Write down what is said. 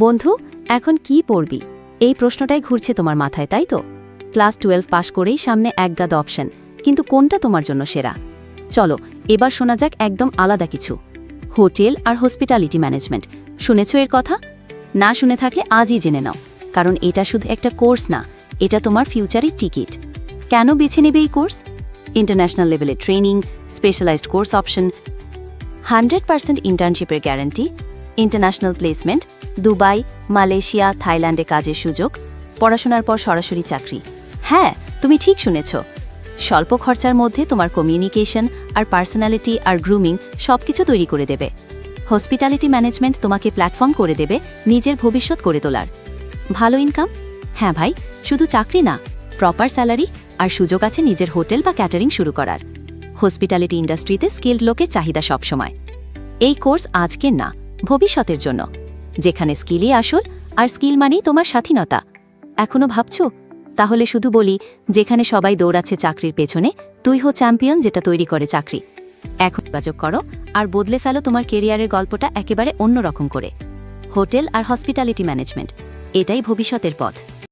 বন্ধু, এখন কি পড়বি? এই প্রশ্নটাই ঘুরছে তোমার মাথায়, তাই তো? ক্লাস 12 পাশ করেই সামনে একগাদ অপশন, কিন্তু কোনটা তোমার জন্য সেরা? চলো এবার শোনা যাক একদম আলাদা কিছু। হোটেল আর হসপিটালিটি ম্যানেজমেন্ট, শুনেছ এর কথা? না শুনে থাকলে আজই জেনে নাও, কারণ এটা শুধু একটা কোর্স না, এটা তোমার ফিউচারের টিকিট। কেন বেছে নেবে এই কোর্স? ইন্টারন্যাশনাল লেভেলে ট্রেনিং, স্পেশালাইজড কোর্স অপশন, 100% ইন্টার্নশিপের guarantee, international placement, Dubai, Malaysia, থাইল্যান্ডে কাজের সুযোগ, পড়াশোনার পর সরাসরি চাকরি। হ্যাঁ, তুমি ঠিক শুনেছ। স্বল্প খরচার মধ্যে তোমার কমিউনিকেশন আর পার্সোনালিটি আর গ্রুমিং সবকিছু তৈরি করে দেবে। হসপিটালিটি ম্যানেজমেন্ট তোমাকে প্ল্যাটফর্ম করে দেবে নিজের ভবিষ্যৎ করে তোলার। ভালো ইনকাম? হ্যাঁ ভাই, শুধু চাকরি না, প্রপার স্যালারি আর সুযোগ আছে নিজের হোটেল বা ক্যাটারিং শুরু করার। হসপিটালিটি ইন্ডাস্ট্রিতে স্কিলড লোকের চাহিদা সবসময়। এই কোর্স আজকের না, ভবিষ্যতের জন্য, যেখানে স্কিলই আসল আর স্কিল মানেই তোমার স্বাধীনতা। এখনো ভাবছো? তাহলে শুধু বলি, যেখানে সবাই দৌড়াচ্ছে চাকরির পেছনে, তুই হো চ্যাম্পিয়ন যেটা তৈরি করে চাকরি। এখন যোগাযোগ করো আর বদলে ফেলো তোমার কেরিয়ারের গল্পটা একেবারে অন্যরকম করে। হোটেল আর হসপিটালিটি ম্যানেজমেন্ট, এটাই ভবিষ্যতের পথ।